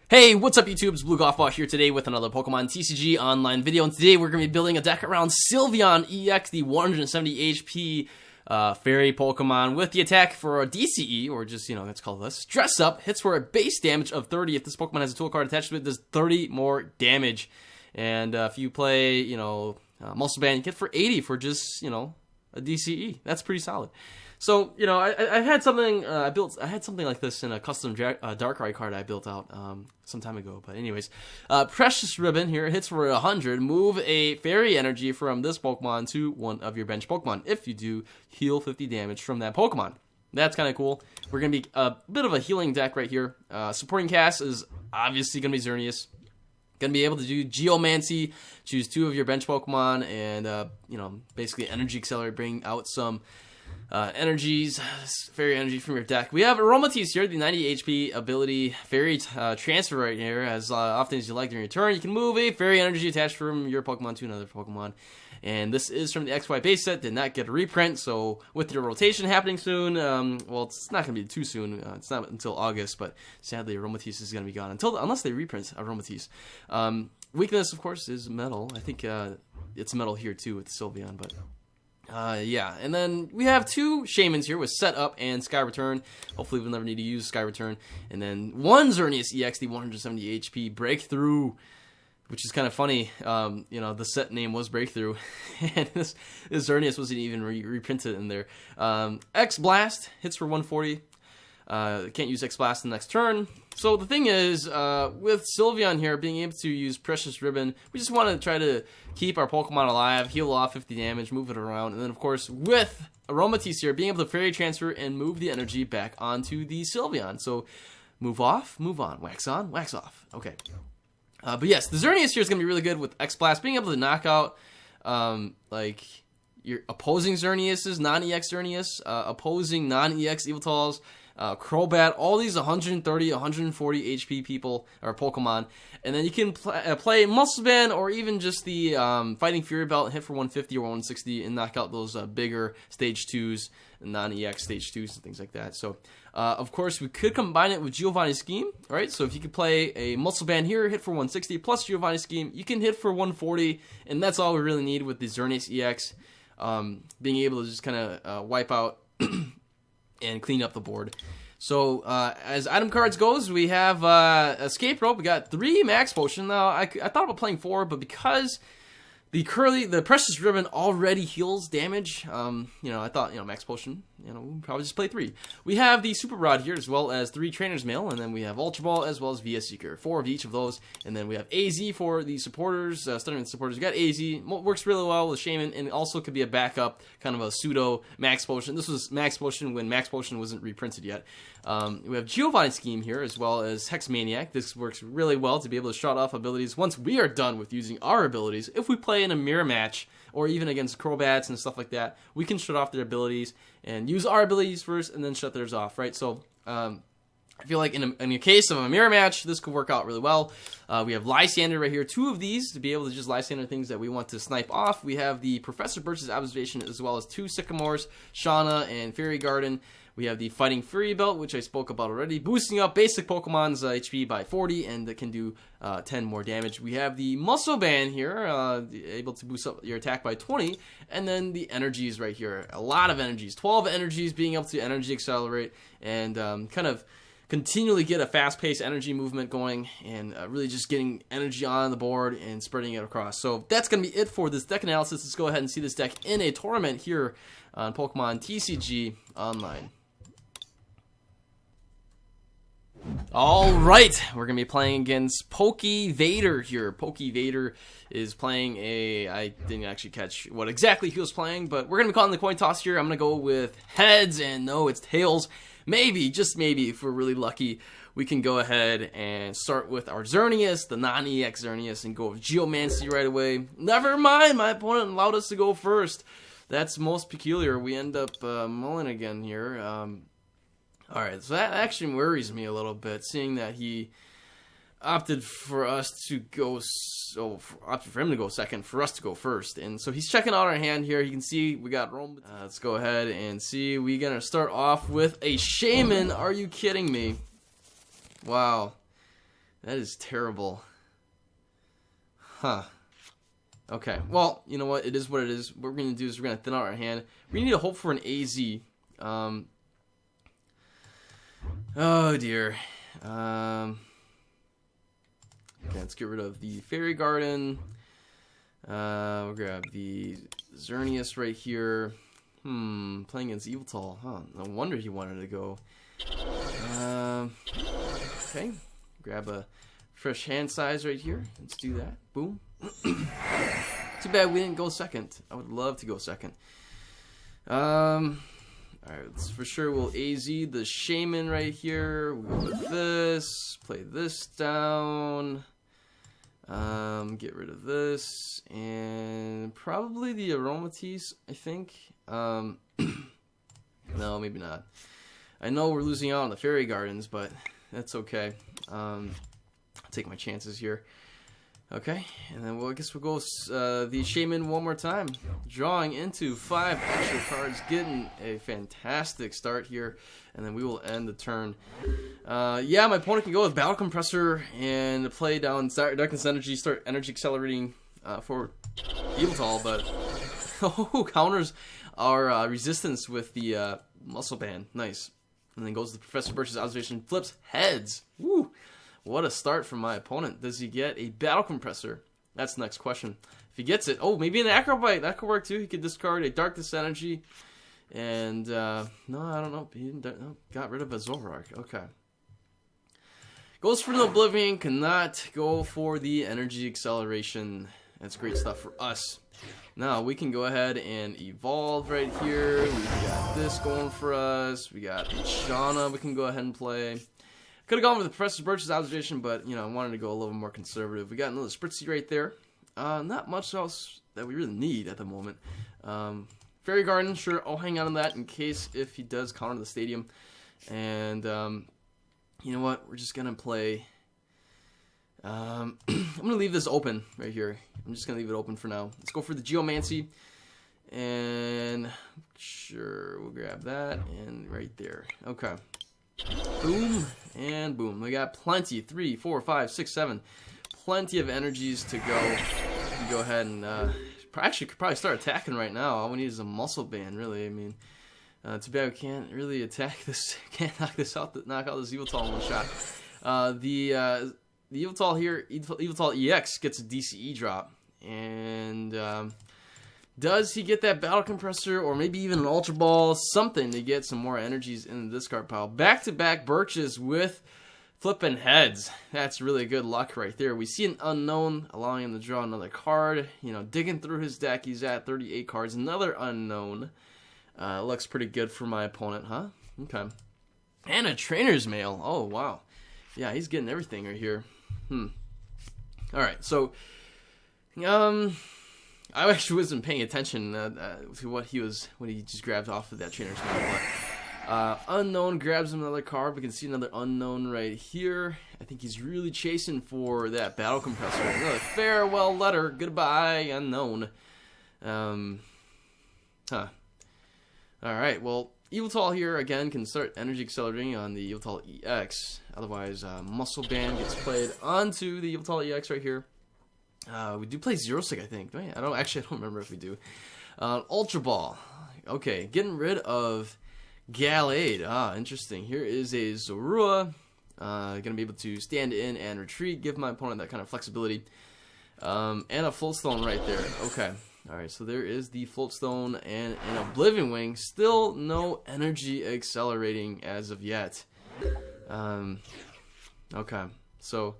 Hey, what's up YouTube? It's abluegolfball here today with another Pokemon TCG online video, and today we're going to be building a deck around Sylveon EX, the 170 HP fairy Pokemon with the attack for a DCE, or just, let's call this Dress Up. Hits for a base damage of 30. If this Pokemon has a tool card attached to it, does 30 more damage. And if you play, Muscle Band, you get for 80 for just, a DCE. That's pretty solid. So, I had something, I had something like this in a custom Darkrai card I built out some time ago. But anyways, Precious Ribbon here hits for 100. Move a Fairy Energy from this Pokemon to one of your bench Pokemon. If you do, heal 50 damage from that Pokemon. That's kind of cool. We're going to be a bit of a healing deck right here. Supporting cast is obviously going to be Xerneas. Going to be able to do Geomancy, choose two of your bench Pokemon, and, basically Energy Accelerate, bring out some energies, fairy energy from your deck. We have Aromatisse here, the 90 HP ability fairy transfer right here. As often as you like during your turn, you can move a fairy energy attached from your Pokemon to another Pokemon. And this is from the XY base set, did not get a reprint, so with your rotation happening soon, well, it's not going to be too soon, it's not until August, but sadly Aromatisse is going to be gone, unless they reprint Aromatisse. Weakness, of course, is metal. I think it's metal here too with Sylveon, but yeah, and then we have two Shaymins here with Set Up and Sky Return. Hopefully we'll never need to use Sky Return. And then one Xerneas EX, the 170 HP Breakthrough, which is kind of funny. The set name was Breakthrough, and this Xerneas wasn't even reprinted in there. X Blast hits for 140. Can't use X Blast the next turn. So the thing is, with Sylveon here being able to use Precious Ribbon, we just want to try to keep our Pokemon alive, heal off 50 damage, move it around, and then of course with Aromatisse here being able to Fairy Transfer and move the energy back onto the Sylveon. So move off, move on, wax on, wax off. Okay. But yes, the Xerneas here is going to be really good with X Blast, being able to knock out like your opposing Xerneas, non-EX Xerneas, opposing non-EX Evital's, Crobat, all these 130, 140 HP people or Pokemon, and then you can play Muscle Band or even just the Fighting Fury Belt, hit for 150 or 160, and knock out those bigger Stage 2s, non-EX Stage 2s, and things like that. So, of course, we could combine it with Giovanni's Scheme, right? So if you could play a Muscle Band here, hit for 160, plus Giovanni's Scheme, you can hit for 140, and that's all we really need with the Xerneas EX, being able to just kind of wipe out and clean up the board. So, as item cards goes, we have Escape Rope. We got 3 Max Potion. Now, I thought about playing 4, but because the Precious Ribbon already heals damage, I thought, Max Potion, we'll probably just play 3. We have the Super Rod here, as well as 3 Trainer's Mail, and then we have Ultra Ball, as well as VS Seeker. 4 of each of those, and then we have AZ for the supporters, starting with the supporters. We got AZ, works really well with Shaymin, and also could be a backup, kind of a pseudo Max Potion. This was Max Potion when Max Potion wasn't reprinted yet. We have Giovanni's Scheme here, as well as Hex Maniac. This works really well to be able to shut off abilities once we are done with using our abilities. If we play in a mirror match, or even against Crobats and stuff like that, we can shut off their abilities and use our abilities first and then shut theirs off, right? So, I feel like in a case of a mirror match, this could work out really well. We have Lysander right here, 2 of these to be able to just Lysander things that we want to snipe off. We have the Professor Birch's Observation, as well as 2 Sycamores, Shauna, and Fairy Garden. We have the Fighting Fury Belt, which I spoke about already, boosting up basic Pokemon's HP by 40, and that can do 10 more damage. We have the Muscle Band here, able to boost up your attack by 20, and then the energies right here. A lot of energies, 12 energies, being able to Energy Accelerate, and kind of continually get a fast-paced energy movement going, and really just getting energy on the board and spreading it across. So that's going to be it for this deck analysis. Let's go ahead and see this deck in a tournament here on Pokemon TCG Online. Alright, we're going to be playing against Pokey Vader here. Pokey Vader is playing I didn't actually catch what exactly he was playing, but we're going to be calling the coin toss here. I'm going to go with heads, and no, it's tails. Maybe, just maybe, if we're really lucky, we can go ahead and start with our Xerneas, the non-EX Xerneas, and go with Geomancy right away. Never mind, my opponent allowed us to go first. That's most peculiar. We end up mulling again here. Alright, so that actually worries me a little bit, seeing that he opted for us to go, opted for him to go second, for us to go first. And so he's checking out our hand here. You can see we got Rome. Let's go ahead and see. We're going to start off with a Shaymin. Are you kidding me? Wow. That is terrible. Huh. Okay. Well, you know what? It is what it is. What we're going to do is we're going to thin out our hand. We need to hope for an AZ. Oh, dear. Okay, let's get rid of the Fairy Garden. We'll grab the Xerneas right here. Playing against Yveltal. Huh. No wonder he wanted to go. Okay. Grab a fresh hand size right here. Let's do that. Boom. Too bad we didn't go second. I would love to go second. Alright, for sure we'll AZ the Shaman right here. We'll go with this. Play this down. Get rid of this. And probably the Aromatisse, I think. No, maybe not. I know we're losing out on the Fairy Gardens, but that's okay. I'll take my chances here. Okay, and then I guess we'll go the Shaman one more time. Drawing into 5 extra cards, getting a fantastic start here, and then we will end the turn. Yeah, my opponent can go with Battle Compressor and play down Darkness Energy, start Energy Accelerating for Yveltal, but counters our resistance with the Muscle Band. Nice. And then goes to Professor Birch's observation, flips heads. Woo! What a start from my opponent. Does he get a Battle Compressor? That's the next question. If he gets it, oh, maybe an Acrobite. That could work too. He could discard a Darkness Energy. And, no, I don't know. He didn't, got rid of a Zoroark. Okay. Goes for the Oblivion. Cannot go for the Energy Acceleration. That's great stuff for us. Now, we can go ahead and evolve right here. We got this going for us. We got Shauna we can go ahead and play. Could have gone with the Professor Birch's observation, but, you know, I wanted to go a little more conservative. We got another Spritzy right there. Not much else that we really need at the moment. Fairy Garden, sure, I'll hang on to that in case if he does counter the Stadium. And, you know what? We're just going to play... I'm going to leave this open right here. I'm just going to leave it open for now. Let's go for the Geomancy. And, sure, we'll grab that. And right there. Okay. Boom and boom. We got plenty. 3, 4, 5, 6, 7. Plenty of energies to go. We go ahead and actually could probably start attacking right now. All we need is a Muscle Band, really. I mean, too bad we can't really attack this. Can't knock this out. Knock out this Yveltal in one shot. The Yveltal here, Yveltal EX gets a DCE drop, and does he get that Battle Compressor, or maybe even an Ultra Ball, something to get some more energies in the discard pile? Back-to-back Birches with flipping heads. That's really good luck right there. We see an unknown, allowing him to draw another card. You know, digging through his deck, he's at 38 cards. Another unknown. Looks pretty good for my opponent, huh? Okay. And a Trainer's Mail. Oh, wow. Yeah, he's getting everything right here. Alright, so... I actually wasn't paying attention to what he just grabbed off of that Trainer's Mail. But, unknown grabs another card. We can see another unknown right here. I think he's really chasing for that Battle Compressor. Another farewell letter. Goodbye, unknown. Alright, well, Yveltal here, again, can start Energy Accelerating on the Yveltal EX. Otherwise, Muscle Band gets played onto the Yveltal EX right here. We do play Zero Stick, I think. I don't remember if we do. Ultra Ball. Okay, getting rid of Gallade. Interesting. Here is a Zorua. Gonna be able to stand in and retreat, give my opponent that kind of flexibility. And a Floatstone right there. Okay. Alright, so there is the Floatstone and an Oblivion Wing. Still no Energy Accelerating as of yet. Okay, so...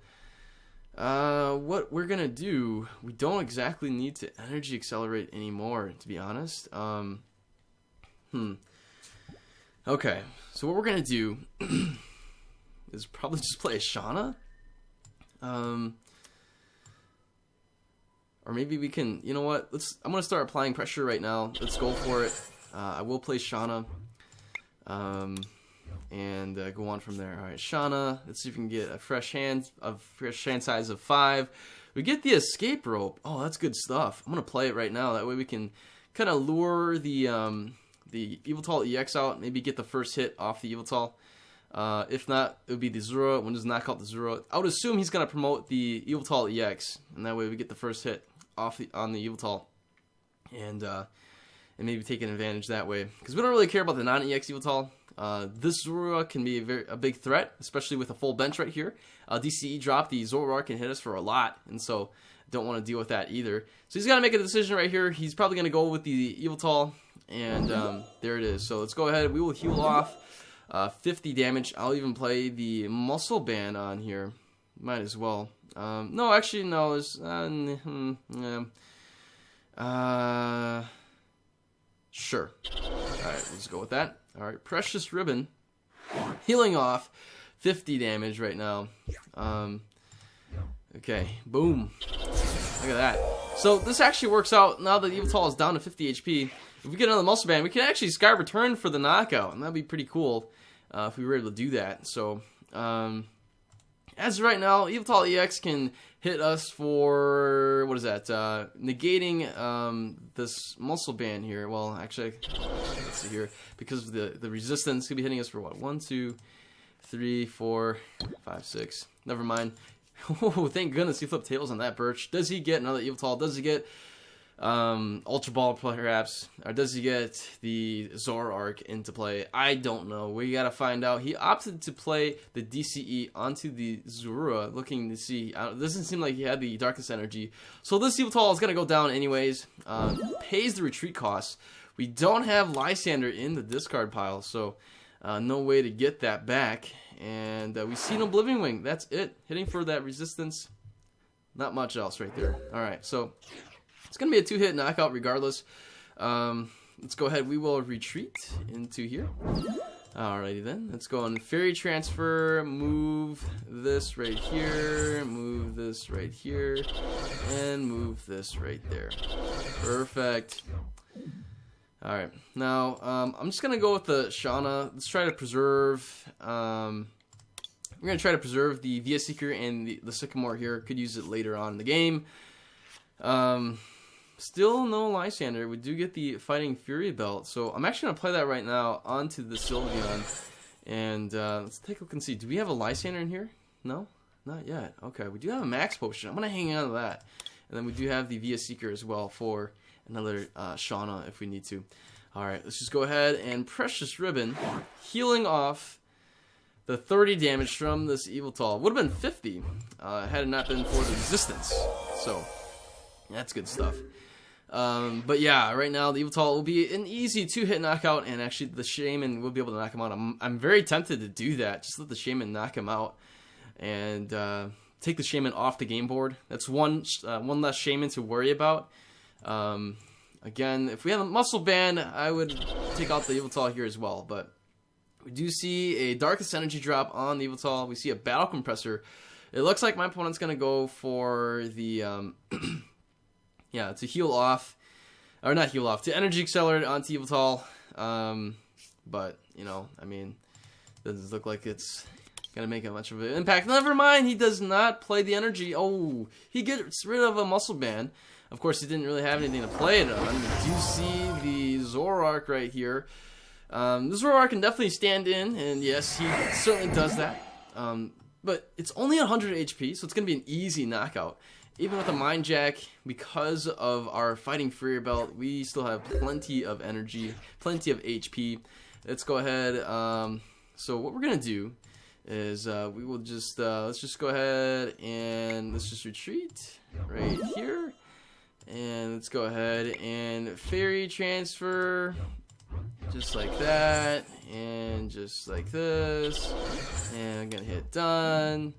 what we're gonna do, we don't exactly need to Energy Accelerate anymore, to be honest. Okay, so what we're gonna do is probably just play a Shauna. Or maybe we can, you know what, I'm gonna start applying pressure right now. Let's go for it. I will play Shauna. And go on from there. Alright, Shauna. Let's see if we can get a fresh hand size of 5. We get the Escape Rope. Oh, that's good stuff. I'm gonna play it right now. That way we can kind of lure the Yveltal EX out. Maybe get the first hit off the Yveltal. If not, it would be the Zora. When does knock out the Zora? I would assume he's gonna promote the Yveltal EX, and that way we get the first hit off on the Yveltal, and maybe taking advantage that way, because we don't really care about the non-EX Yveltal. This Zora can be a big threat, especially with a full bench right here. DCE drop, the Zora can hit us for a lot, and so don't want to deal with that either. So he's got to make a decision right here. He's probably going to go with the Yveltal, and there it is. So let's go ahead. We will heal off 50 damage. I'll even play the Muscle Band on here. Might as well. No, actually, no. There's, sure. Alright, let's go with that. Alright, Precious Ribbon. Healing off 50 damage right now. Okay, boom. Look at that. So this actually works out now that Yveltal is down to 50 HP. If we get another Muscle Band, we can actually Sky Return for the knockout, and that'd be pretty cool if we were able to do that. So, as of right now, Yveltal EX can hit us for, what is that, negating this Muscle Band here. Well, actually, let's see here, because of the resistance, could be hitting us for what, 1, 2, 3, 4, 5, 6, never mind. Oh, thank goodness he flipped tables on that Birch. Does he get another Yveltal? Does he get Ultra Ball perhaps? Or does he get the Zoroark into play? I don't know. We gotta find out. He opted to play the DCE onto the Zora, looking to see. It doesn't seem like he had the Darkest Energy. So this Yveltal is gonna go down anyways. Pays the retreat costs. We don't have Lysander in the discard pile, so no way to get that back. And we see an Oblivion Wing. That's it. Hitting for that resistance. Not much else right there. Alright, so it's going to be a 2-hit knockout regardless. Let's go ahead. We will retreat into here. Alrighty then. Let's go on Fairy Transfer. Move this right here. Move this right here. And move this right there. Perfect. Alright, now I'm just going to go with the Shauna. Let's try to preserve, we're going to try to preserve the VS Seeker and the Sycamore here. Could use it later on in the game. Still no Lysander. We do get the Fighting Fury belt, so I'm actually going to play that right now onto the Sylveon. And let's take a look and see. Do we have a Lysander in here? No? Not yet. Okay, we do have a Max Potion. I'm going to hang on to that. And then we do have the VS Seeker as well for another Shauna if we need to. Alright, let's just go ahead and Precious Ribbon, healing off the 30 damage from this Yveltal. Would have been 50 had it not been for the resistance. So, that's good stuff. But yeah, right now the Yveltal will be an easy 2-hit knockout, and actually the Shaman will be able to knock him out. I'm very tempted to do that. Just let the Shaman knock him out and take the Shaman off the game board. That's one less Shaman to worry about. Again, if we have a Muscle Band, I would take out the Yveltal here as well, but we do see a Darkest Energy drop on the Yveltal. We see a Battle Compressor. It looks like my opponent's going to go for the, yeah, to heal off, or not heal off, to Energy Accelerate onto Yveltal, but, you know, I mean, doesn't look like it's going to make much of an impact. Never mind, he does not play the Energy. Oh, he gets rid of a Muscle Band. Of course, he didn't really have anything to play it on. We do see the Zoroark right here. The Zoroark can definitely stand in, and yes, he certainly does that. But it's only 100 HP, so it's going to be an easy knockout. Even with a Mind Jack, because of our Fighting Fury belt, we still have plenty of energy, plenty of HP. Let's go ahead. So what we're going to do is we will just, let's just go ahead and let's just retreat right here. And let's go ahead and Fairy Transfer, just like that, and just like this, and I'm gonna hit done,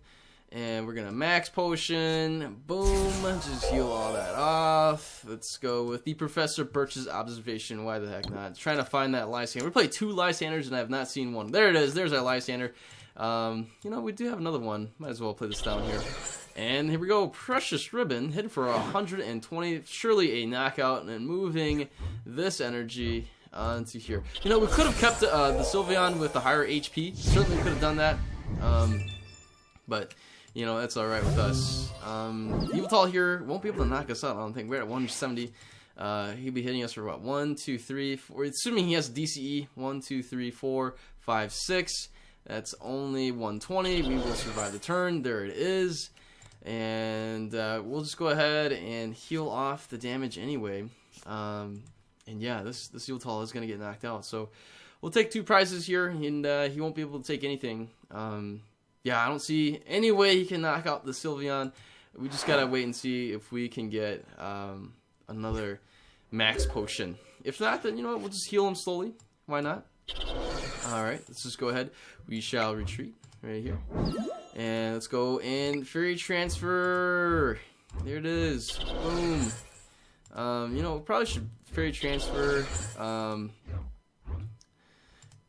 and we're gonna Max Potion, boom, just heal all that off. Let's go with the Professor Birch's Observation. Why the heck not? Trying to find that Lysander. We played 2 Lysanders and I have not seen one. There it is. There's our Lysander. You know, we do have another one. Might as well play this down here. And here we go, Precious Ribbon, hit for 120, surely a knockout, and moving this energy onto here. You know, we could have kept the Sylveon with the higher HP, certainly could have done that, but, you know, that's alright with us. Yveltal here won't be able to knock us out, I don't think. We're at 170. He'll be hitting us for what, 1, 2, 3, 4, assuming he has DCE, 1, 2, 3, 4, 5, 6. That's only 120. We will survive the turn. There it is. And we'll just go ahead and heal off the damage anyway. And yeah, this Yveltal is going to get knocked out. So we'll take 2 prizes here, and he won't be able to take anything. Yeah, I don't see any way he can knock out the Sylveon. We just got to wait and see if we can get another max potion. If not, then, you know what, we'll just heal him slowly. Why not? Alright, let's just go ahead. We shall retreat right here. And let's go in Fairy Transfer. There it is. Boom. You know, we probably should Fairy Transfer.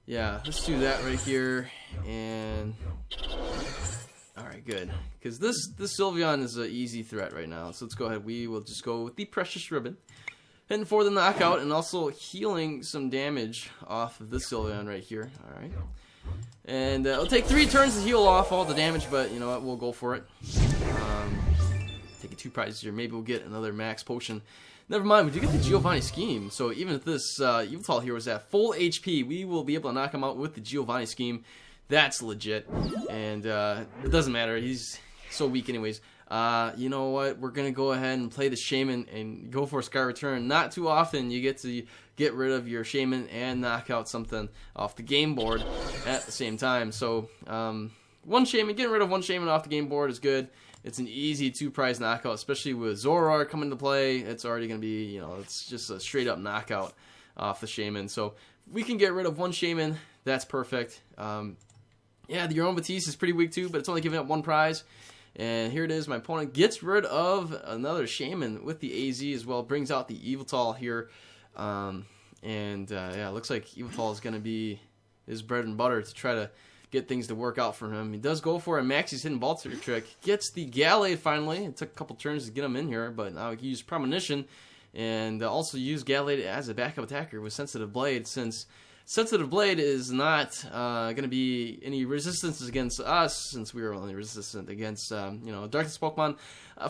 Yeah, let's do that right here. And alright, good. Because this Sylveon is an easy threat right now. So let's go ahead. We will just go with the Precious Ribbon. Heading for the knockout and also healing some damage off of this Sylveon right here. Alright. And it'll take 3 turns to heal off all the damage, but you know what? We'll go for it. Taking 2 prizes here. Maybe we'll get another max potion. Never mind, we do get the Giovanni Scheme. So even if this Yveltal here was at full HP, we will be able to knock him out with the Giovanni Scheme. That's legit. And it doesn't matter. He's so weak anyways. You know what? We're going to go ahead and play the Shaman and go for a Sky Return. Not too often you get to get rid of your Shaman and knock out something off the game board at the same time. So, one Shaman, getting rid of one Shaman off the game board is good. It's an easy 2-prize knockout, especially with Zoroark coming into play. It's already going to be, you know, it's just a straight up knockout off the Shaman. So, if we can get rid of one Shaman, that's perfect. Yeah, the Yaron Batiste is pretty weak too, but it's only giving up 1 prize. And here it is. My opponent gets rid of another Shaman with the AZ as well. Brings out the Yveltal here. Yeah, it looks like Yveltal is going to be his bread and butter to try to get things to work out for him. He does go for a Maxie's Hidden Ball trick. Gets the Gallade finally. It took a couple turns to get him in here, but now he can use Premonition. And also use Gallade as a backup attacker with Sensitive Blade, since Sensitive Blade is not going to be any resistance against us, since we are only resistant against, you know, Darkness Pokemon.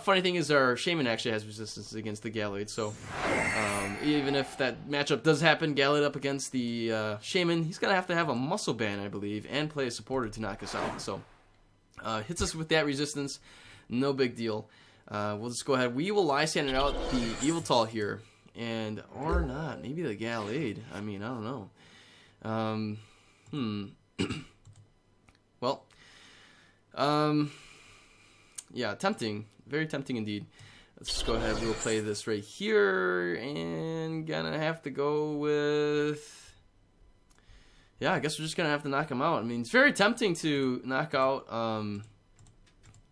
Funny thing is, our Shaman actually has resistance against the Gallade, so even if that matchup does happen, Gallade up against the Shaman, he's going to have a Muscle Band, I believe, and play a supporter to knock us out. So, hits us with that resistance, no big deal. We'll just go ahead. We will Lysandre out the Yveltal here, and, or not, maybe the Gallade. I mean, I don't know. Well, yeah, tempting, very tempting indeed. Let's just go ahead. We'll play this right here, and gonna have to go with, yeah, I guess we're just gonna have to knock him out. I mean, it's very tempting to knock out,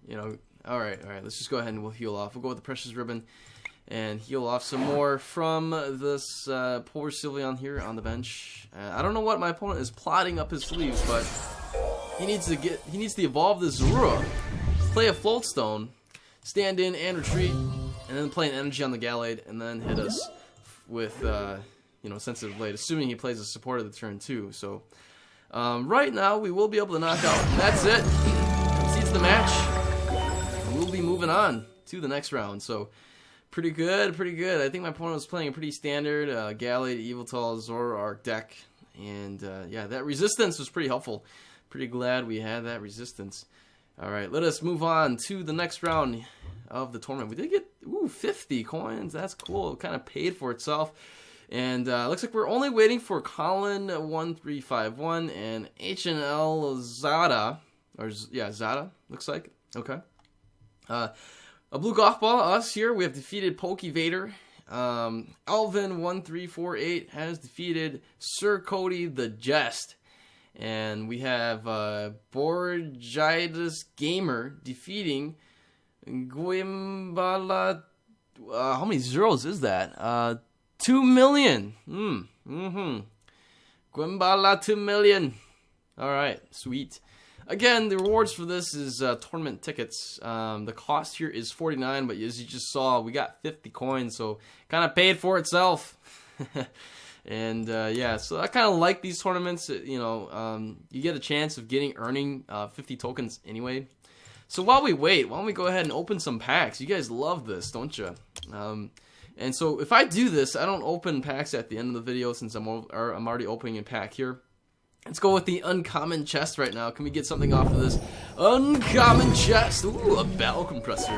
you know. All right, let's just go ahead and we'll heal off. We'll go with the Precious Ribbon and heal off some more from this poor Sylveon here on the bench. I don't know what my opponent is plotting up his sleeves, but he needs to evolve this Zorua, play a Float Stone, stand in and retreat, and then play an Energy on the Gallade, and then hit us with you know, Sensitive Blade, assuming he plays a support of the turn too. So right now we will be able to knock out. That's it. Concedes the match. We'll be moving on to the next round. So pretty good, pretty good. I think my opponent was playing a pretty standard Gallade, Yveltal, Zoroark deck, and yeah, that resistance was pretty helpful. Pretty glad we had that resistance. All right, let us move on to the next round of the tournament. We did get 50 coins. That's cool. It kind of paid for itself. And looks like we're only waiting for Colin1351 and HNL Zada, or yeah, Zada looks like. Okay. A blue golf ball, us here, we have defeated Pokevader. Alvin1348 has defeated Sir Cody the Jest. And we have Borgitis Gamer defeating Guimbala. How many zeros is that? 2 million. Guimbala 2 million. Alright, sweet. Again, the rewards for this is tournament tickets. The cost here is 49, but as you just saw, we got 50 coins, so kind of paid for itself. And yeah, so I kind of like these tournaments. You know, you get a chance of earning 50 tokens anyway. So while we wait, why don't we go ahead and open some packs? You guys love this, don't you? And so if I do this, I don't open packs at the end of the video since I'm already opening a pack here. Let's go with the uncommon chest right now. Can we get something off of this uncommon chest? Ooh, a battle compressor.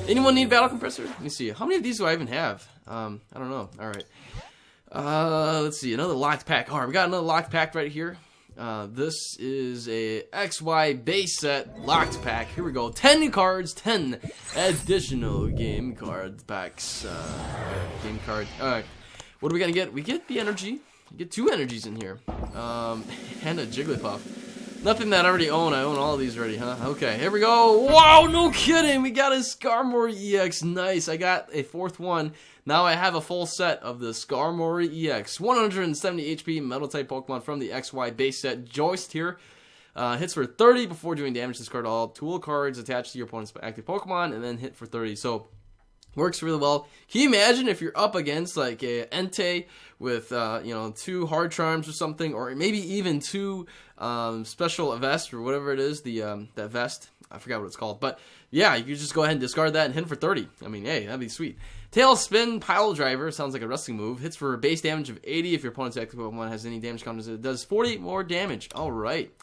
Anyone need battle compressor? Let me see. How many of these do I even have? I don't know. All right. Let's see. Another locked pack. All right, we got another locked pack right here. This is a XY base set locked pack. Here we go. 10 cards, 10 additional game card packs. Game card. All right. What are we gonna get? We get the energy. You get 2 energies in here. And a Jigglypuff. Nothing that I already own. I own all of these already, huh? Okay, here we go. Wow, no kidding. We got a Skarmory EX. Nice. I got a 4th one. Now I have a full set of the Skarmory EX. 170 HP metal type Pokemon from the XY base set. Joist here. Hits for 30 before doing damage. Discard all tool cards attached to your opponent's active Pokemon and then hit for 30. So works really well. Can you imagine if you're up against like a Entei with 2 hard charms or something, or maybe even 2 special vest or whatever it is, the that vest. I forgot what it's called, but yeah, you could just go ahead and discard that and hit for 30. I mean, hey, that'd be sweet. Tailspin Pile Driver sounds like a wrestling move. Hits for a base damage of 80 if your opponent's active Pokemon has any damage counters. It does 40 more damage. All right.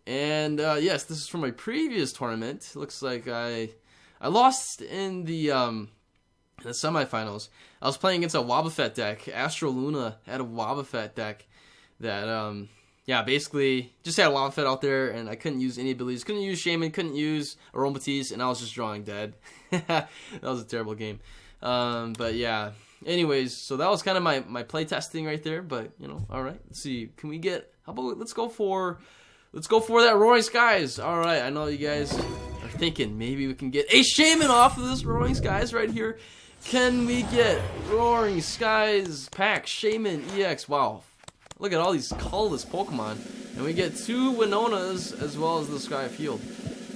Yes, this is from my previous tournament. Looks like I lost in the semifinals. I was playing against a Wobbuffet deck. Astro Luna had a Wobbuffet deck that, basically just had a Wobbuffet out there, and I couldn't use any abilities. Couldn't use Shaman, couldn't use Aromatisse, and I was just drawing dead. That was a terrible game. But yeah. Anyways, so that was kind of my play testing right there. But all right. Let's see. Can we get? How about let's go for that Roaring Skies. All right. I know you guys are thinking maybe we can get a Shaman off of this Roaring Skies right here. Can we get Roaring Skies pack Shaman EX? Wow. Look at all these colorless Pokemon. And we get 2 Winonas as well as the Sky Field.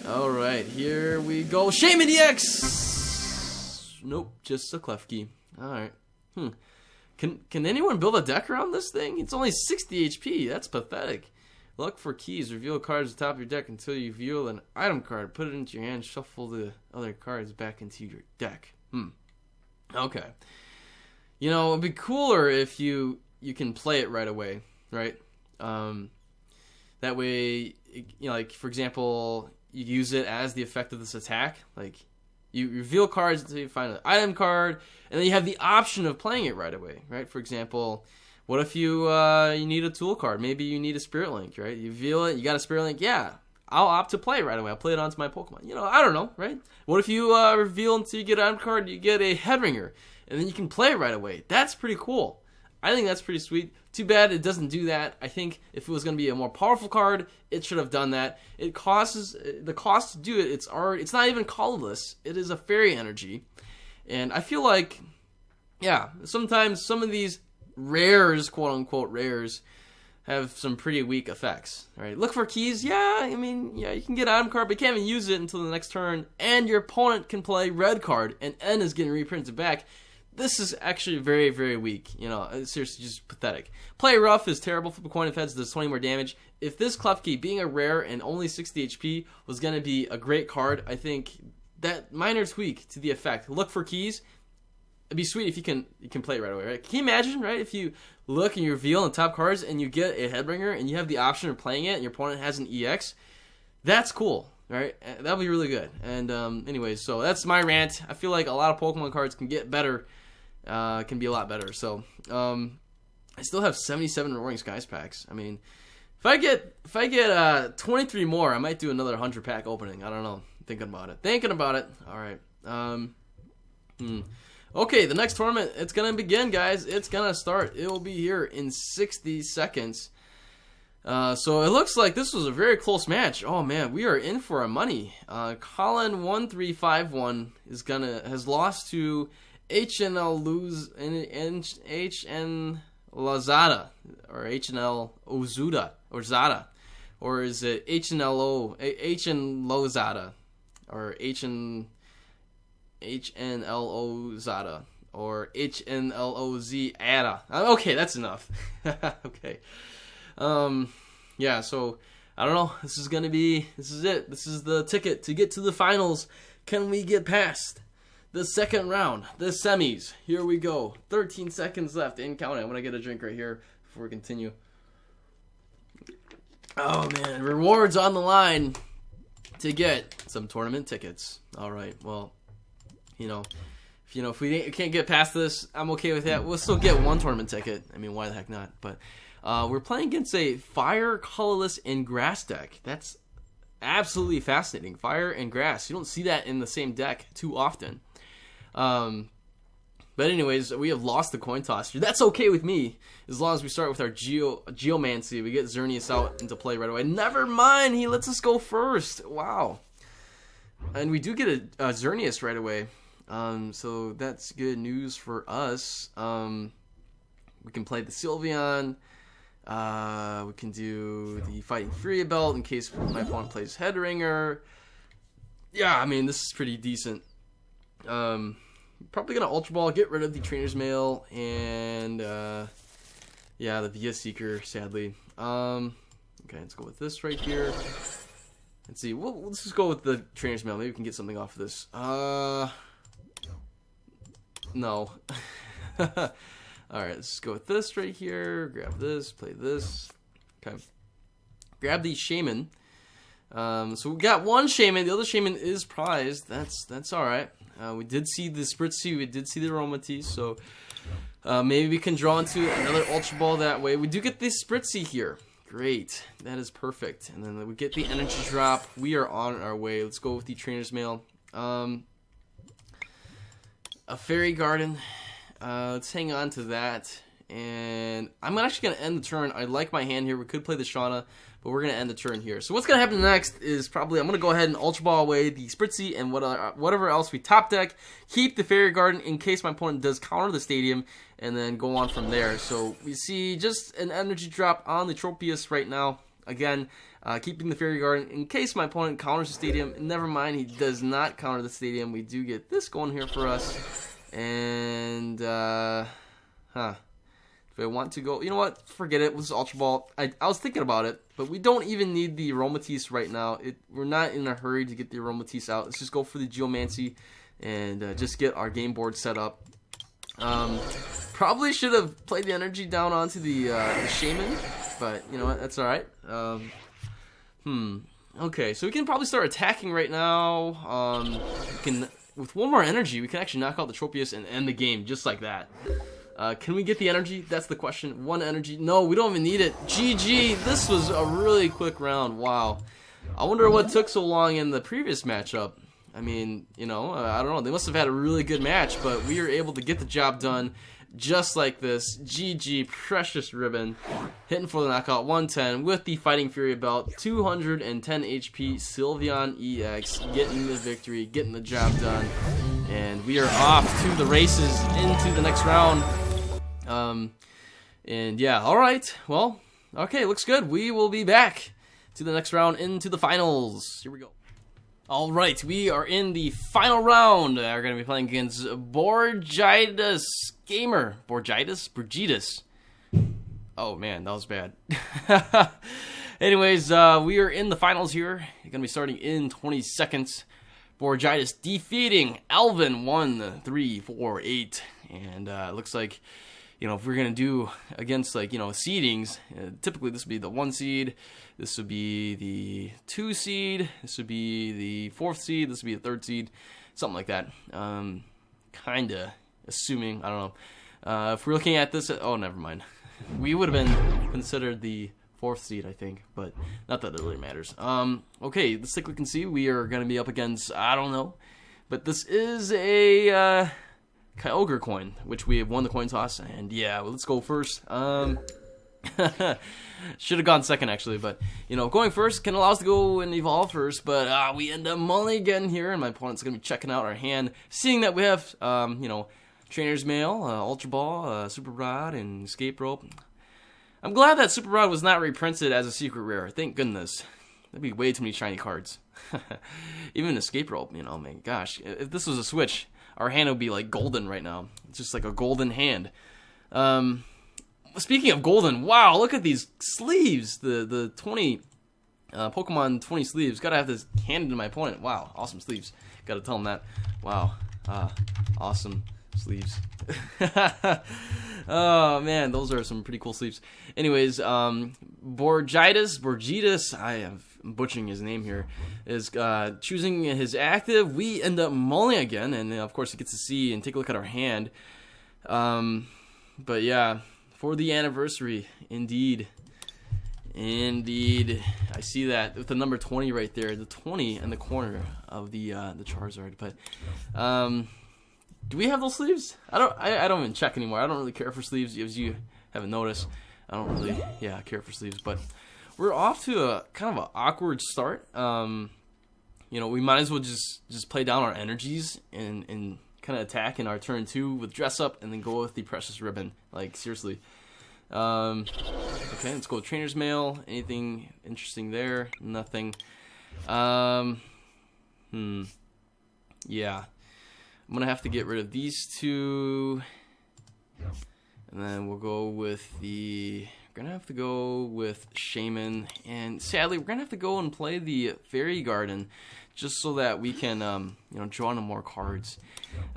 Alright, here we go. Shaman EX! Nope, just a Klefki. Alright. Can anyone build a deck around this thing? It's only 60 HP. That's pathetic. Look for keys. Reveal cards at the top of your deck until you reveal an item card. Put it into your hand. Shuffle the other cards back into your deck. Okay. It'd be cooler if you can play it right away, right? That way, like for example, you use it as the effect of this attack. Like you reveal cards until you find an item card, and then you have the option of playing it right away, right? For example, what if you need a tool card? Maybe you need a Spirit Link, right? You reveal it, you got a Spirit Link. Yeah, I'll opt to play it right away. I'll play it onto my Pokemon. I don't know, right? What if you reveal until you get an item card, you get a Headringer, and then you can play it right away? That's pretty cool. I think that's pretty sweet. Too bad it doesn't do that. I think if it was going to be a more powerful card, it should have done that. The cost to do it. It's not even colorless. It is a fairy energy, and I feel like, sometimes some of these rares, quote unquote rares, have some pretty weak effects. Right? Look for keys. Yeah, you can get an item card, but you can't even use it until the next turn, and your opponent can play red card, and N is getting reprinted back. This is actually very, very weak. It's seriously just pathetic. Play rough is terrible. Flip a coin if heads does 20 more damage. If this Klefki, being a rare and only 60 HP, was going to be a great card, I think that minor tweak to the effect. Look for keys. It'd be sweet if you can play it right away, right? Can you imagine, right? If you look and you reveal on top cards and you get a Headbringer and you have the option of playing it and your opponent has an EX, that's cool. Right, that'll be really good. And anyways, so that's my rant. I feel like a lot of Pokemon cards can get better. Can be a lot better. So I still have 77 Roaring Skies packs. I mean, if I get 23 more, I might do another 100 pack opening. I don't know. Thinking about it. All right. Okay, the next tournament, it's gonna begin, guys. It's gonna start. It will be here in 60 seconds. So it looks like this was a very close match. Oh man, we are in for our money. Colin1351 has lost to HNL Lazada, or HNL Ozuda, or Zada, or is it HNLO Lozada, or HNLO Zada, or HNLOZ Ada. Okay, that's enough. Okay. Yeah, so I don't know. This is it. This is the ticket to get to the finals. Can we get past the second round, the semis? Here we go. 13 seconds left in counting. I'm gonna get a drink right here before we continue. Oh man, rewards on the line to get some tournament tickets. All right, well, if we can't get past this, I'm okay with that. We'll still get one tournament ticket. I mean, why the heck not? But we're playing against a fire, colorless, and grass deck. That's absolutely fascinating. Fire and grass. You don't see that in the same deck too often. But anyways, we have lost the coin toss here. That's okay with me, as long as we start with our Geomancy. We get Xerneas out into play right away. Never mind, he lets us go first. Wow. And we do get a Xerneas right away. So that's good news for us. We can play the Sylveon. We can do the Fighting Fury Belt in case my opponent plays Headringer. Yeah, I mean, this is pretty decent. Probably gonna Ultra Ball, get rid of the Trainer's Mail, and yeah, the Via Seeker, sadly. Okay, let's go with this right here. Let's see. Well, let's just go with the Trainer's Mail. Maybe we can get something off of this. No. Alright, let's just go with this right here. Grab this, play this. Okay. Grab the Shaman. So we got one Shaman. The other Shaman is prized. That's alright. We did see the Spritzy. We did see the Aromatisse. So maybe we can draw into another Ultra Ball that way. We do get the Spritzy here. Great. That is perfect. And then we get the Energy Drop. We are on our way. Let's go with the Trainer's Mail. A Fairy Garden. Let's hang on to that. And I'm actually going to end the turn. I like my hand here. We could play the Shauna, but we're going to end the turn here. So what's going to happen next is probably I'm going to go ahead and Ultra Ball away the Spritzy and whatever else we top deck. Keep the Fairy Garden in case my opponent does counter the Stadium, and then go on from there. So we see just an energy drop on the Tropius right now. Again, keeping the Fairy Garden in case my opponent counters the Stadium. Never mind, he does not counter the Stadium. We do get this going here for us. And, if I want to go, you know what? Forget it. Let's Ultra Ball. I was thinking about it, but we don't even need the Aromatisse right now. We're not in a hurry to get the Aromatisse out. Let's just go for the Geomancy and just get our game board set up. Probably should have played the energy down onto the Shaman, but you know what? That's all right. Okay, so we can probably start attacking right now. We can, with one more energy, we can actually knock out the Tropius and end the game just like that. Can we get the energy? That's the question. One energy. No, we don't even need it. GG. This was a really quick round. Wow. I wonder what took so long in the previous matchup. I mean, I don't know. They must have had a really good match, but we were able to get the job done just like this. GG. Precious Ribbon. Hitting for the knockout. 110 with the Fighting Fury Belt. 210 HP. Sylveon EX. Getting the victory. Getting the job done. And we are off to the races into the next round. And yeah, alright, well, okay, looks good. We will be back to the next round into the finals. Here we go. Alright, we are in the final round. We're going to be playing against Borgidas Gamer. Borgidas? Oh man, that was bad. Anyways, we are in the finals here. You're going to be starting in 20 seconds. Borgidas defeating Alvin 1, 3, 4, 8. And it looks like, if we're going to do against, seedings, typically this would be the 1 seed, this would be the 2 seed, this would be the 4th seed, this would be the 3rd seed, something like that. Kind of assuming, I don't know. If we're looking at this, oh, never mind. We would have been considered the 4th seed, I think, but not that it really matters. Okay, let's take a look and see. We are going to be up against, I don't know, but this is a Kyogre coin, which we have won the coin toss, and yeah, well, let's go first. Should have gone second, actually, but, going first can allow us to go and evolve first, but we end up mulligan here, and my opponent's going to be checking out our hand, seeing that we have, Trainer's Mail, Ultra Ball, Super Rod, and Escape Rope. I'm glad that Super Rod was not reprinted as a secret rare. Thank goodness. That'd be way too many shiny cards. Even Escape Rope, man, gosh. If this was a Switch, our hand would be like golden right now. It's just like a golden hand. Speaking of golden, wow, look at these sleeves. The 20 Pokemon 20 sleeves. Gotta have this handed to my opponent. Wow, awesome sleeves. Gotta tell him that. Wow, awesome. sleeves. Oh man, those are some pretty cool sleeves. Anyways, Borgitas, I am butchering his name here, is choosing his active. We end up mulling again, and of course he gets to see and take a look at our hand. But yeah, for the anniversary, indeed. Indeed, I see that with the number 20 right there, the 20 in the corner of the Charizard. But do we have those sleeves? I don't even check anymore. I don't really care for sleeves, as you haven't noticed. I don't really care for sleeves. But we're off to a kind of an awkward start. You know, we might as well just play down our energies and kind of attack in our turn 2 with dress up, and then go with the precious ribbon. Like seriously. Okay, let's go with trainer's mail. Anything interesting there? Nothing. Yeah. I'm gonna have to get rid of these two, and then we'll go with the. We're gonna have to go with Shaman, and sadly, we're gonna have to go and play the Fairy Garden, just so that we can, you know, draw in more cards.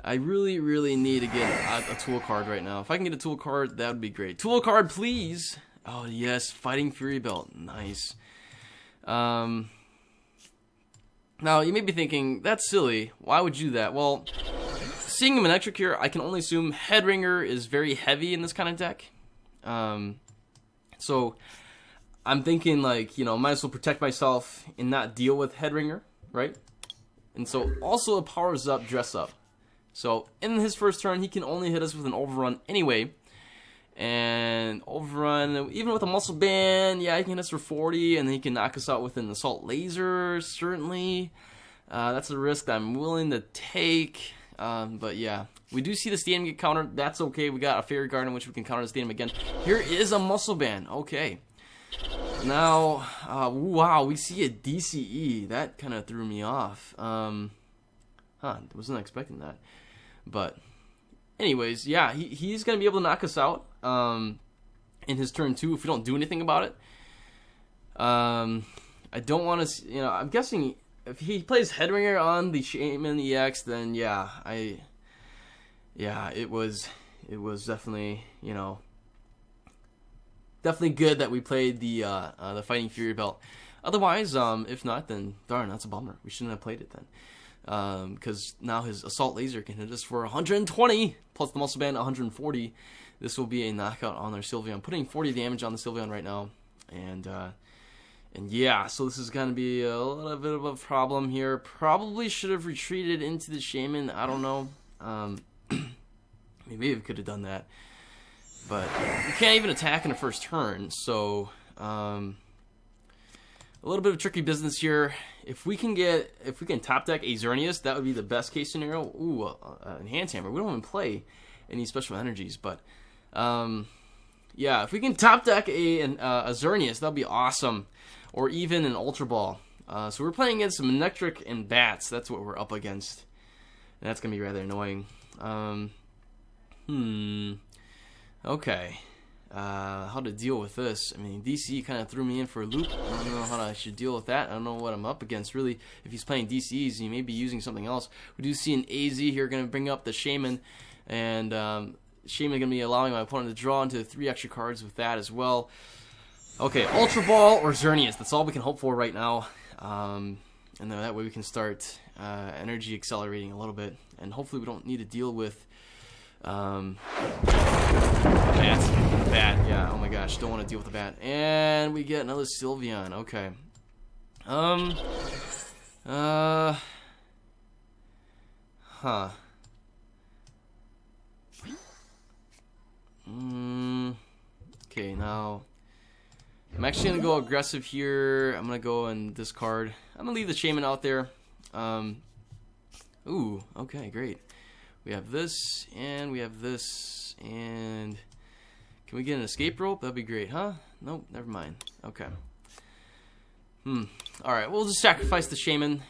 I really, really need to get a tool card right now. If I can get a tool card, that would be great. Tool card, please. Oh yes, Fighting Fury Belt, nice. Now you may be thinking that's silly. Why would you do that? Well, seeing him in Electric here, I can only assume Headringer is very heavy in this kind of deck. So I'm thinking, like, you know, might as well protect myself and not deal with Headringer, right? And so also it powers up Dress Up. So in his first turn, he can only hit us with an Overrun anyway. And Overrun, even with a Muscle Band, yeah, he can hit us for 40, and then he can knock us out with an Assault Laser, certainly. That's a risk that I'm willing to take. But yeah, we do see the Stadium get countered. That's okay. We got a Fairy Garden, which we can counter the Stadium again. Here is a Muscle Band. Okay. Now, wow, we see a DCE. That kind of threw me off. Wasn't expecting that. But, anyways, yeah, he's going to be able to knock us out in his turn 2 if we don't do anything about it. I don't want to, you know, I'm guessing if he plays Headringer on the Shaman EX, then yeah, it was definitely, you know, definitely good that we played the Fighting Fury Belt. Otherwise, if not, then darn, that's a bummer. We shouldn't have played it then. Because now his Assault Laser can hit us for 120, plus the Muscle Band 140. This will be a knockout on their Sylveon, putting 40 damage on the Sylveon right now. And yeah, so this is going to be a little bit of a problem here. Probably should have retreated into the Shaman. I don't know. Maybe we could have done that. But we can't even attack in the first turn, so a little bit of tricky business here. If we can top deck a Xerneas, that would be the best case scenario. Ooh, Enhance Hammer. We don't even play any special energies, but yeah, if we can top deck a Xerneas, that'd be awesome. Or even an Ultra Ball. So we're playing against some Electric and Bats. That's what we're up against. And that's gonna be rather annoying. Okay. How to deal with this? I mean, DC kind of threw me in for a loop. I don't know how I should deal with that. I don't know what I'm up against, really. If he's playing DCs, he may be using something else. We do see an AZ here going to bring up the Shaman, and Shaman going to be allowing my opponent to draw into 3 extra cards with that as well. Okay, Ultra Ball or Xerneas. That's all we can hope for right now. And then that way we can start energy accelerating a little bit, and hopefully we don't need to deal with bat, yeah, oh my gosh, don't want to deal with the bat. And we get another Sylveon, okay. Okay, now I'm actually gonna go aggressive here. I'm gonna go and discard. I'm gonna leave the Shaman out there. Ooh, okay, great. We have this, and we have this, and can we get an escape rope? That'd be great, huh? Nope, never mind. Okay. Alright, we'll just sacrifice the Shaman.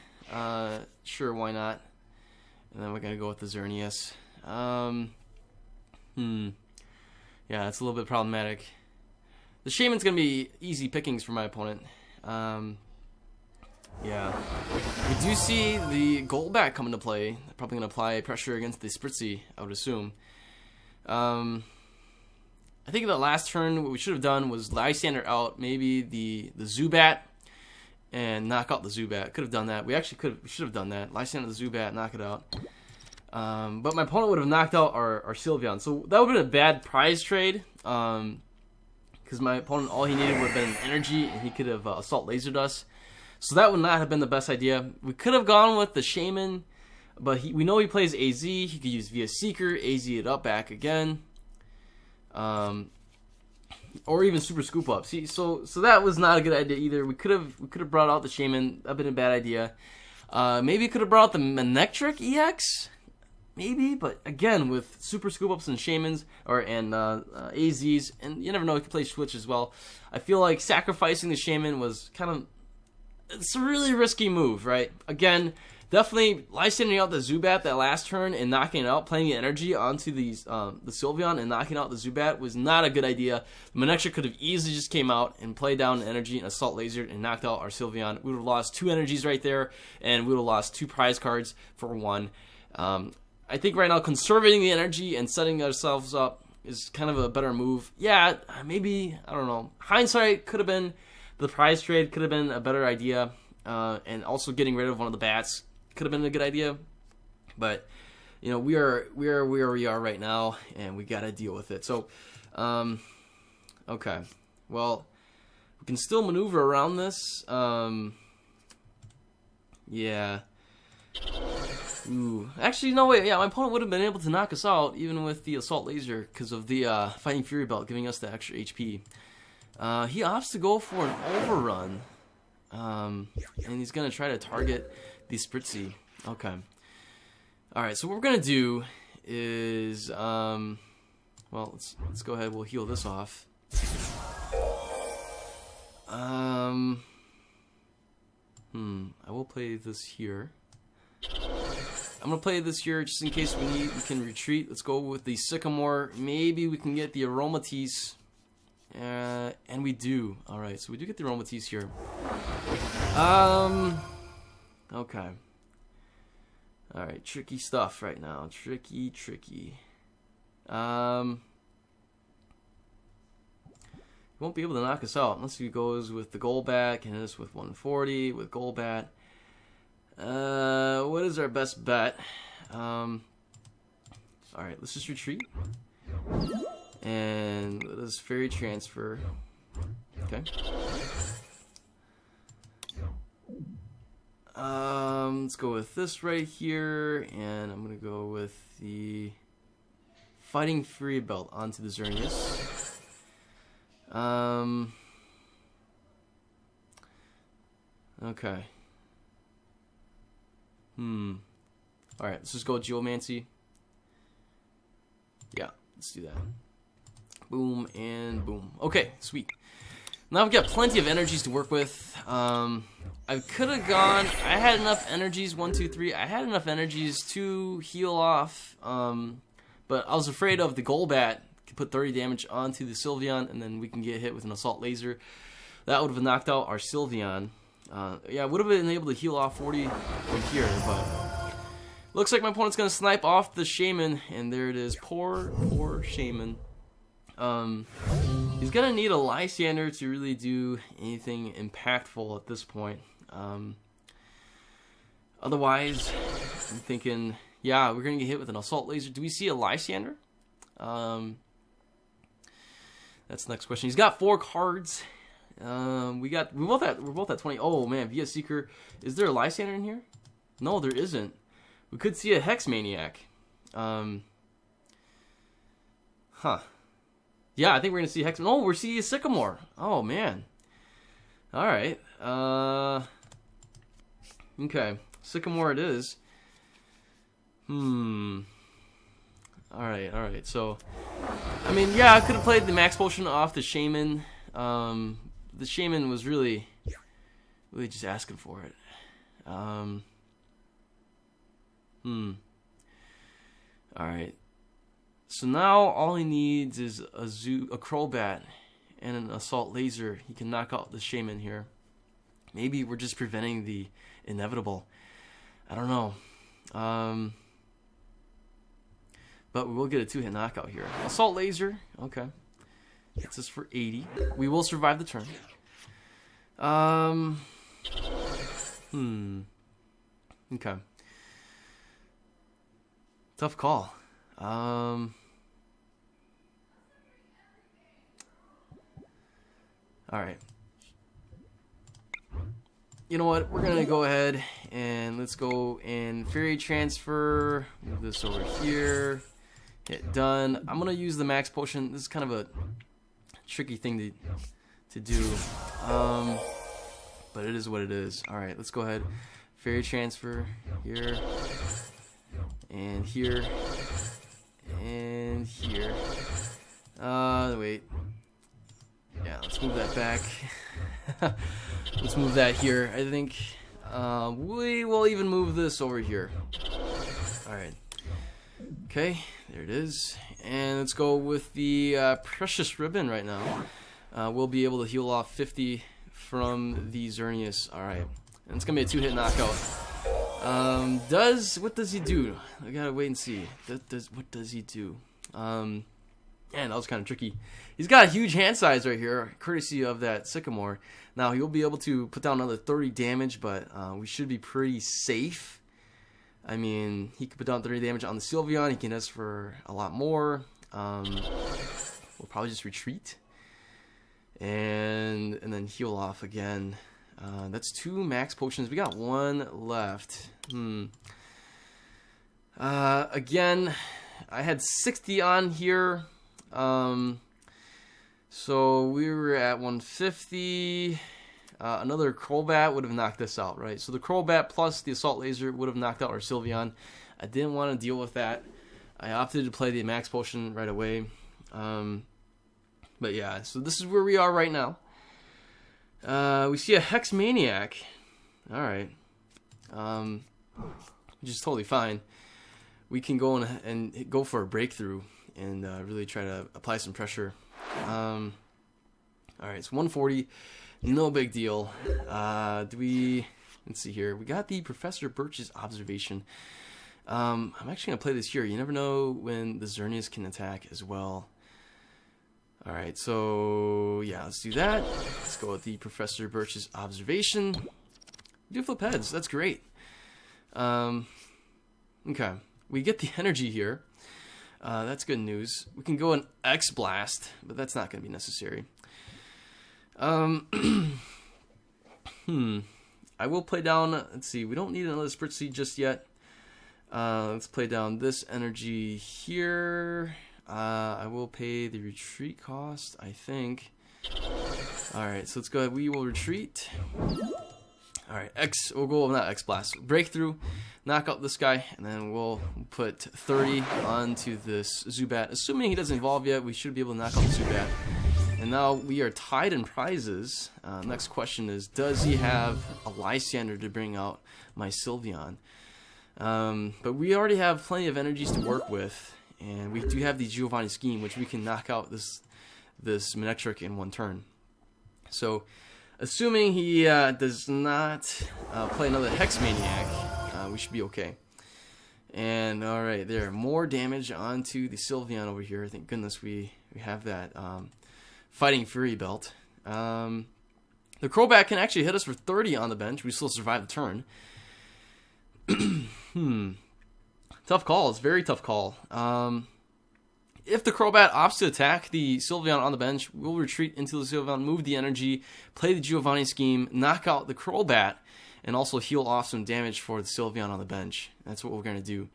Sure, why not? And then we're gonna go with the Xerneas. Yeah, it's a little bit problematic. The Shaman's gonna be easy pickings for my opponent. Yeah. We do see the Golbat come into play. Probably going to apply pressure against the Spritzy, I would assume. I think the last turn, what we should have done was Lysander out, maybe the Zubat, and knock out the Zubat. Could have done that. We should have done that. Lysander the Zubat, knock it out. But my opponent would have knocked out our Sylveon. So that would have been a bad prize trade. Because my opponent, all he needed would have been energy, and he could have Assault Lasered us. So that would not have been the best idea. We could have gone with the Shaman, but we know he plays AZ. He could use Via Seeker, AZ it up back again. Or even Super Scoop Up. See, so that was not a good idea either. We could have brought out the Shaman. That'd been a bad idea. Maybe could have brought out the Manectric EX. Maybe, but again, with Super Scoop Ups and Shamans and AZs, and you never know, he can play Switch as well. I feel like sacrificing the Shaman was it's a really risky move, right? Again, definitely Lysandering out the Zubat that last turn and knocking it out, playing the energy onto the Sylveon and knocking out the Zubat was not a good idea. The Manectric could have easily just came out and played down the energy and Assault Lasered and knocked out our Sylveon. We would have lost 2 energies right there, and we would have lost 2 prize cards for 1. I think right now conserving the energy and setting ourselves up is kind of a better move. Yeah, maybe, I don't know. Hindsight could have been, the prize trade could have been a better idea, and also getting rid of one of the bats could have been a good idea. But, you know, we are where we are right now, and we got to deal with it. So, okay. Well, we can still maneuver around this. Yeah. Ooh. Actually, no, wait. Yeah, my opponent would have been able to knock us out even with the Assault Laser because of the Fighting Fury Belt giving us the extra HP. He opts to go for an Overrun. And he's going to try to target the Spritzy. Okay. Alright, so what we're going to do is... well, let's go ahead. We'll heal this off. I will play this here. I'm going to play this here just in case we can retreat. Let's go with the Sycamore. Maybe we can get the Aromatisse. And we do. Alright, so we do get the Aromatisse here. Okay. Alright, tricky stuff right now. Tricky. He won't be able to knock us out unless he goes with the Golbat and hit us with 140 with Golbat. What is our best bet? Alright, let's just retreat. And let us Fairy Transfer. Okay. Let's go with this right here, and I'm gonna go with the Fighting Fury Belt onto the Xerneas. Okay. Alright, let's just go with Geomancy. Yeah, let's do that. Boom and boom. Okay, sweet. Now I've got plenty of energies to work with. I could have gone... I had enough energies, 1, 2, 3. I had enough energies to heal off. But I was afraid of the Golbat. Could put 30 damage onto the Sylveon, and then we can get hit with an Assault Laser. That would have knocked out our Sylveon. Yeah, I would have been able to heal off 40 from here, but... Looks like my opponent's going to snipe off the Shaman, and there it is. Poor Shaman. He's going to need a Lysander to really do anything impactful at this point. Otherwise, I'm thinking, yeah, we're going to get hit with an Assault Laser. Do we see a Lysander? That's the next question. He's got 4 cards. We're both at 20. Oh man, Via Seeker. Is there a Lysander in here? No, there isn't. We could see a Hex Maniac. Huh. Yeah, I think we're gonna see Hex. Oh, we're seeing a Sycamore. Oh man. All right. Okay, Sycamore it is. All right. So, I mean, yeah, I could have played the Max Potion off the Shaman. The Shaman was really just asking for it. Alright. So now all he needs is a Crobat and an Assault Laser. He can knock out the Shaman here. Maybe we're just preventing the inevitable. I don't know. But we will get a 2-hit knockout here. Assault Laser. Okay. Hits us for 80. We will survive the turn. Okay. Tough call. Alright. You know what? We're going to go ahead and let's go and Fairy Transfer. Move this over here. Hit done. I'm going to use the Max Potion. This is kind of a tricky thing to do. But it is what it is. Alright, let's go ahead. Fairy Transfer here. And here. And here. Wait. Yeah, let's move that back. Let's move that here. I think we will even move this over here. Alright. Okay, there it is. And let's go with the Precious Ribbon right now. We'll be able to heal off 50 from the Xerneas. Alright. And it's going to be a 2-hit knockout. What does he do? I gotta wait and see. What does he do? Man, that was kind of tricky. He's got a huge hand size right here, courtesy of that Sycamore. Now, he'll be able to put down another 30 damage, but we should be pretty safe. I mean, he could put down 30 damage on the Sylveon. He can hit us for a lot more. We'll probably just retreat. And then heal off again. That's 2 Max Potions. We got 1 left. Again, I had 60 on here. So we were at 150. Another Crobat would have knocked this out, right? So the Crobat plus the Assault Laser would have knocked out our Sylveon. I didn't want to deal with that. I opted to play the Max Potion right away. But yeah, so this is where we are right now. We see a Hex Maniac. Alright. Which is totally fine. We can go and go for a breakthrough and really try to apply some pressure. Alright, so 140. No big deal. Let's see here. We got the Professor Birch's Observation. I'm actually going to play this here. You never know when the Xerneas can attack as well. Alright, so yeah, let's do that. Let's go with the Professor Birch's Observation. Do flip heads, that's great. Okay, we get the energy here. That's good news. We can go an X Blast, but that's not going to be necessary. I will play down, let's see, we don't need another Sprit Seed just yet. Let's play down this energy here. I will pay the retreat cost, I think. Alright, so let's go ahead. We will retreat. Alright, we'll go, not X Blast, Breakthrough, knock out this guy, and then we'll put 30 onto this Zubat. Assuming he doesn't evolve yet, we should be able to knock out the Zubat. And now we are tied in prizes. Next question is, does he have a Lysander to bring out my Sylveon? But we already have plenty of energies to work with. And we do have the Giovanni Scheme, which we can knock out this Manectric in 1 turn. So, assuming he does not play another Hex Maniac, we should be okay. And alright, there, more damage onto the Sylveon over here. Thank goodness we have that Fighting Fury belt. The Crobat can actually hit us for 30 on the bench. We still survive the turn. Tough call. It's a very tough call. If the Crobat opts to attack the Sylveon on the bench, we'll retreat into the Sylveon, move the energy, play the Giovanni Scheme, knock out the Crobat, and also heal off some damage for the Sylveon on the bench. That's what we're going to do.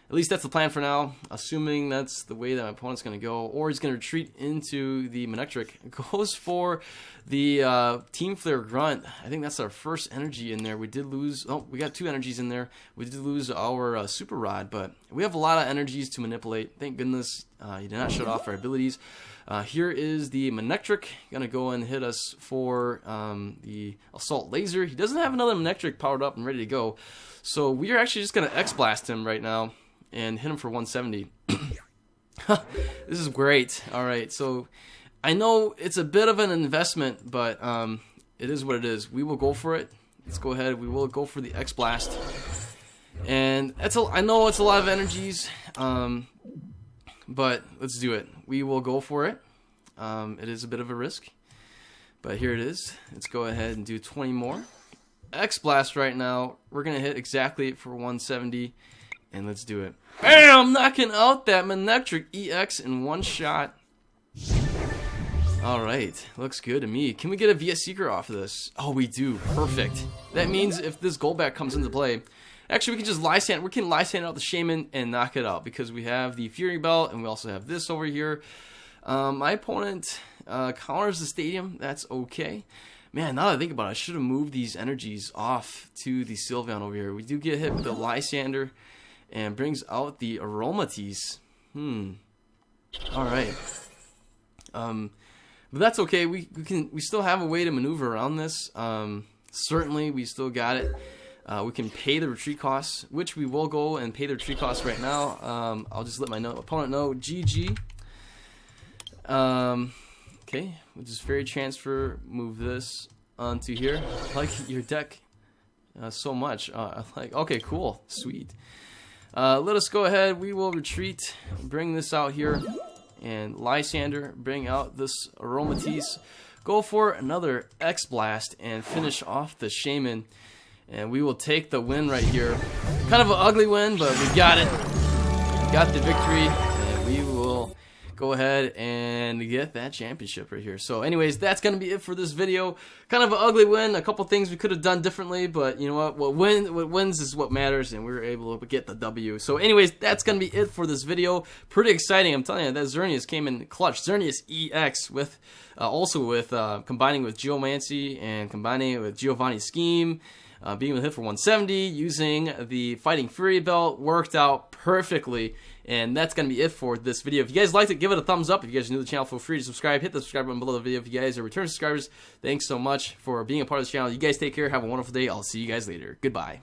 At least that's the plan for now, assuming that's the way that my opponent's going to go. Or he's going to retreat into the Manectric. Goes for the Team Flare Grunt. I think that's our first energy in there. We did lose... Oh, we got 2 energies in there. We did lose our Super Rod, but we have a lot of energies to manipulate. Thank goodness he did not shut off our abilities. Here is the Manectric. Going to go and hit us for the Assault Laser. He doesn't have another Manectric powered up and ready to go. So we are actually just going to X-Blast him right now and hit him for 170. This is great. Alright, so I know it's a bit of an investment, but it is what it is. We will go for it. Let's go ahead. We will go for the X Blast. And I know it's a lot of energies, but let's do it. We will go for it. It is a bit of a risk, but here it is. Let's go ahead and do 20 more. X Blast right now. We're gonna hit exactly for 170, and let's do it. Bam! Knocking out that Manectric EX in one shot. Alright, looks good to me. Can we get a VS Seeker off of this? Oh, we do. Perfect. That means if this Golbat comes into play, actually we can just Lysand. We can Lysand out the Shaman and knock it out because we have the Fury Belt and we also have this over here. My opponent counters the Stadium. That's okay. Man, now that I think about it, I should have moved these energies off to the Sylveon over here. We do get hit with the Lysander and brings out the Aromatisse. Alright. But that's okay. We still have a way to maneuver around this. Certainly, we still got it. We can pay the retreat costs, which we will go and pay the retreat costs right now. I'll just let my opponent know. GG. Okay, we'll just Fairy Transfer, move this onto here. I like your deck so much. Okay, cool, sweet. Let us go ahead. We will retreat, bring this out here. And Lysander, bring out this Aromatisse. Go for another X Blast and finish off the Shaman. And we will take the win right here. Kind of an ugly win, but we got it. We got the victory. And we will go ahead and get that championship right here. So anyways, that's going to be it for this video. Kind of an ugly win. A couple things we could have done differently, but you know what? What wins is what matters, and we were able to get the W. So anyways, that's going to be it for this video. Pretty exciting. I'm telling you, that Xerneas came in clutch. Xerneas EX with also with combining with Geomancy and combining it with Giovanni Scheme. Being able to hit for 170, using the Fighting Fury Belt, worked out perfectly. And that's going to be it for this video. If you guys liked it, give it a thumbs up. If you guys are new to the channel, feel free to subscribe. Hit the subscribe button below the video. If you guys are return subscribers, thanks so much for being a part of this channel. You guys take care. Have a wonderful day. I'll see you guys later. Goodbye.